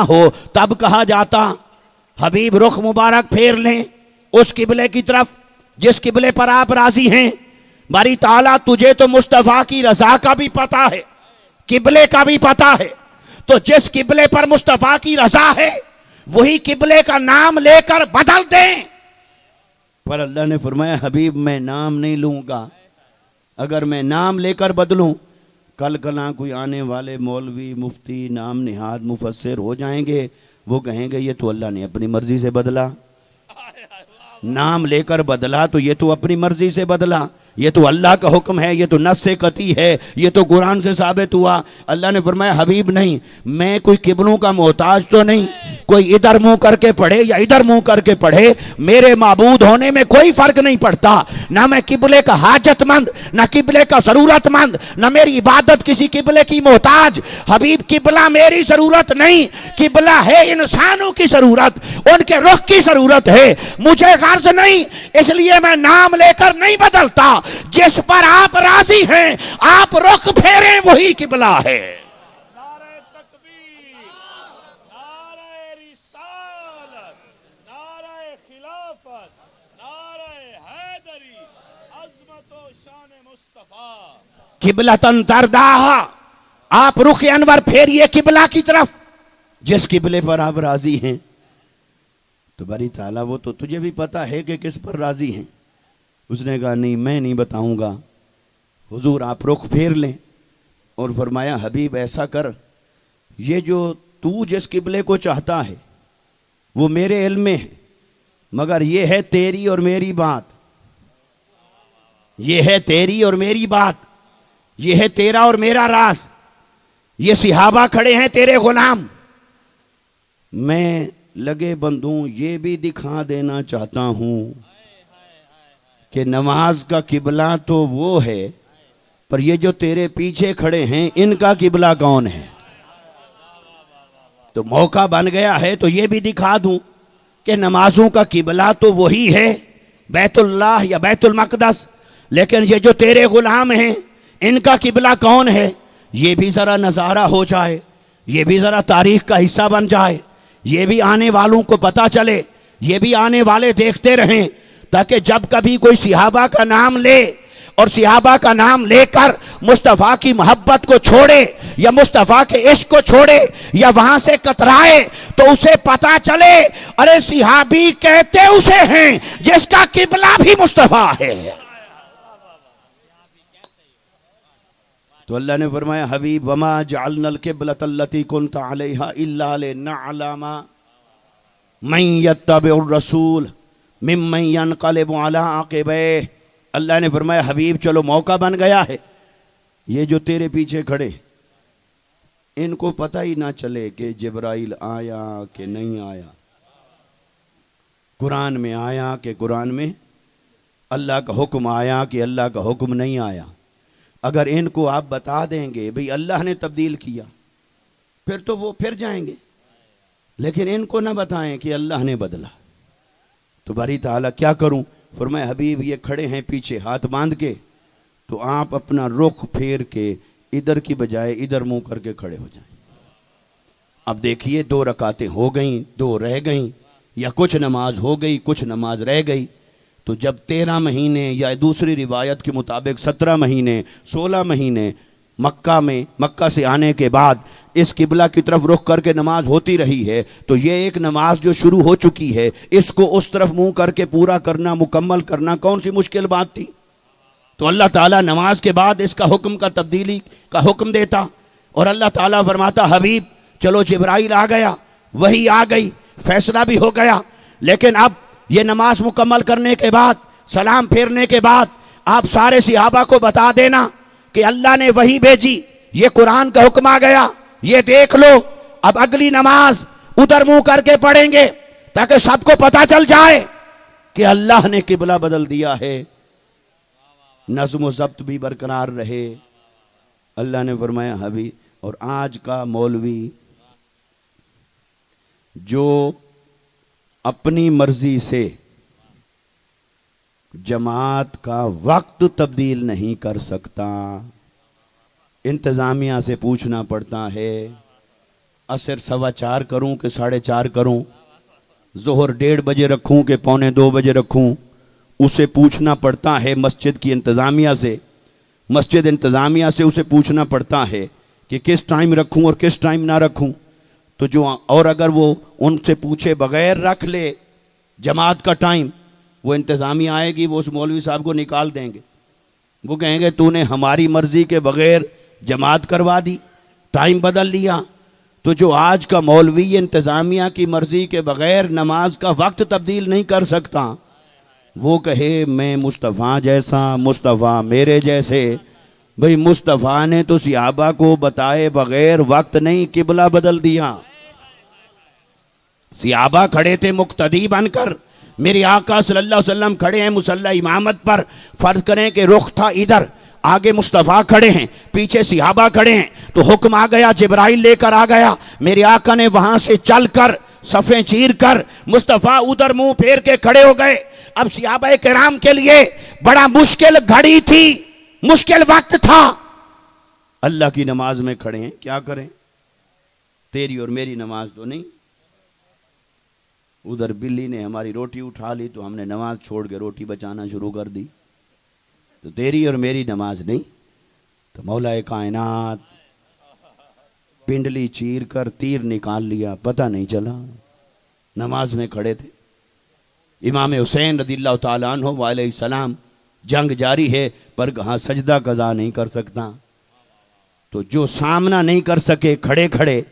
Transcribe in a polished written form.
हो तब कहा जाता हबीब रुख मुबारक फेर लें उस किबले की तरफ जिस किबले पर आप राजी हैं। बारी ताला तुझे तो मुस्तफा की रजा का भी पता है, किबले का भी पता है, तो जिस किबले पर मुस्तफा की रजा है वही किबले का नाम लेकर बदल दें। पर अल्लाह ने फरमाया हबीब मैं नाम नहीं लूंगा, अगर मैं नाम लेकर बदलूं कल कला कोई आने वाले मौलवी मुफ्ती नाम निहाद मुफस्सिर हो जाएंगे, वो कहेंगे ये तो अल्लाह ने अपनी मर्जी से बदला, नाम लेकर बदला तो ये तो अपनी मर्जी से बदला, ये तो अल्लाह का हुक्म है, ये तो नस से कती है, ये तो कुरान से साबित हुआ। अल्लाह ने फरमाया हबीब नहीं, मैं कोई किबलों का मोहताज तो नहीं, कोई इधर मुंह करके पढ़े या इधर मुंह करके पढ़े, मेरे माबूद होने में कोई फर्क नहीं पड़ता। ना मैं किबले का हाजतमंद, ना किबले का जरूरतमंद, ना मेरी इबादत किसी किबले की मोहताज। हबीब किबला मेरी जरूरत नहीं, किबला है इंसानों की जरूरत, उनके रुख की जरूरत है, मुझे गर्ज नहीं, इसलिए मैं नाम लेकर नहीं बदलता। जिस पर आप राजी हैं आप रुख फेरें वही किबला है। किबलतन तरदाह, आप रुख अनवर फेरिए किबला की तरफ जिस किबले पर आप राजी हैं। तो बारी ताला वो तो तुझे भी पता है कि किस पर राजी हैं। उसने कहा नहीं मैं नहीं बताऊंगा, हुजूर आप रुख फेर लें। और फरमाया हबीब ऐसा कर, ये जो तू जिस किबले को चाहता है वो मेरे इल्म में है, मगर ये है तेरी और मेरी बात, ये है तेरी और मेरी बात, ये है तेरा और मेरा राज। ये सिहाबा खड़े हैं तेरे गुलाम, मैं लगे बंधू ये भी दिखा देना चाहता हूं कि नमाज का किबला तो वो है, पर ये जो तेरे पीछे खड़े हैं इनका किबला कौन है। तो मौका बन गया है तो ये भी दिखा दूं कि नमाजों का किबला तो वही है, बैतुल्लाह या बैतुल मक़दस, लेकिन ये जो तेरे गुलाम हैं इनका किबला कौन है, ये भी जरा नजारा हो जाए, ये भी जरा तारीख का हिस्सा बन जाए, ये भी आने वालों को पता चले, ये भी आने वाले देखते रहें, ताकि जब कभी कोई सिहाबा का नाम ले और सिहाबा का नाम लेकर मुस्तफ़ा की मोहब्बत को छोड़े या मुस्तफ़ा के इश्क को छोड़े या वहां से कतराए तो उसे पता चले अरे सिहाबी कहते उसे हैं जिसका किबला भी मुस्तफ़ा है। तो अल्लाह ने फरमाया हबीब वमा जअलनल क़िबलतल्लती कुन्ता अलैहा इल्ला लिनअलमा मन यत्तबिउर रसूल मिम्मन यनक़लिबु अला आक़िबैह। अल्लाह ने फरमाया हबीब चलो मौका बन गया है, ये जो तेरे पीछे खड़े इनको पता ही ना चले कि जिब्राइल आया कि नहीं आया, कुरान में आया कि कुरान में अल्लाह का हुक्म आया कि अल्लाह का हुक्म नहीं आया। अगर इनको आप बता देंगे भाई अल्लाह ने तब्दील किया फिर तो वो फिर जाएंगे, लेकिन इनको ना बताएं कि अल्लाह ने बदला। तो बारी ताला क्या करूं, फरमाया हबीब ये खड़े हैं पीछे हाथ बांध के, तो आप अपना रुख फेर के इधर की बजाय इधर मुंह करके खड़े हो जाएं। अब देखिए 2 रकातें हो गई, 2 रह गई, या कुछ नमाज हो गई कुछ नमाज रह गई। तो जब 13 महीने या दूसरी रिवायत के मुताबिक 17 महीने 16 महीने मक्का से आने के बाद इस किबला की तरफ रुख करके नमाज होती रही है, तो ये एक नमाज जो शुरू हो चुकी है इसको उस तरफ मुंह करके पूरा करना, मुकम्मल करना कौन सी मुश्किल बात थी। तो अल्लाह ताला नमाज के बाद इसका हुक्म का तब्दीली का हुक्म देता और अल्लाह ताला फरमाता हबीब चलो जिब्राइल आ गया, वही आ गई, फैसला भी हो गया, लेकिन अब ये नमाज मुकम्मल करने के बाद सलाम फेरने के बाद आप सारे सिहाबा को बता देना कि अल्लाह ने वही भेजी, ये कुरान का हुक्म आ गया, ये देख लो, अब अगली नमाज उधर मुंह करके पढ़ेंगे ताकि सबको पता चल जाए कि अल्लाह ने किबला बदल दिया है, नज़्म व ज़ब्त भी बरकरार रहे। अल्लाह ने फरमाया हबी, और आज का मौलवी जो अपनी मर्जी से जमात का वक्त तब्दील नहीं कर सकता, इंतजामिया से पूछना पड़ता है, असर 4:15 करूं कि 4:30 करूं, जोहर 1:30 बजे रखूं कि 1:45 बजे रखूं, उसे पूछना पड़ता है मस्जिद की इंतज़ामिया से। मस्जिद इंतज़ामिया से उसे पूछना पड़ता है कि किस टाइम रखूं और किस टाइम ना रखूं। तो जो और अगर वो उनसे पूछे बगैर रख ले जमात का टाइम, वो इंतज़ामिया आएगी, वो उस मौलवी साहब को निकाल देंगे। वो कहेंगे तूने हमारी मर्जी के बगैर जमात करवा दी, टाइम बदल लिया। तो जो आज का मौलवी इंतज़ामिया की मर्जी के बगैर नमाज का वक्त तब्दील नहीं कर सकता, वो कहे मैं मुस्तफ़ा जैसा, मुस्तफ़ा मेरे जैसे। भाई मुस्तफ़ा ने तो सहाबा को बताए बगैर वक्त नहीं किबला बदल दिया। सहाबा खड़े थे मुक्तदी बनकर, मेरे आका सल्लल्लाहु अलैहि वसल्लम खड़े हैं मुसल्ला इमामत पर, फर्ज करें कि रुख था इधर, आगे मुस्तफ़ा खड़े हैं, पीछे सहाबा खड़े हैं, तो हुक्म आ गया, जिब्राइल लेकर आ गया, मेरे आका ने वहां से चलकर सफ़े चीर कर मुस्तफ़ा उधर मुंह फेर के खड़े हो गए। अब सहाबा किराम के लिए बड़ा मुश्किल घड़ी थी, मुश्किल वक्त था, अल्लाह की नमाज में खड़े हैं, क्या करें? तेरी और मेरी नमाज तो नहीं। उधर बिल्ली ने हमारी रोटी उठा ली तो हमने नमाज छोड़ के रोटी बचाना शुरू कर दी। तो तेरी और मेरी नमाज नहीं। तो मौला कायनात पिंडली चीर कर तीर निकाल लिया, पता नहीं चला, नमाज में खड़े थे। इमाम हुसैन रज़ियल्लाहु ताला अन्हु अलैहि सलाम, जंग जारी है पर कहाँ सजदा कज़ा नहीं कर सकता। तो जो सामना नहीं कर सके खड़े खड़े,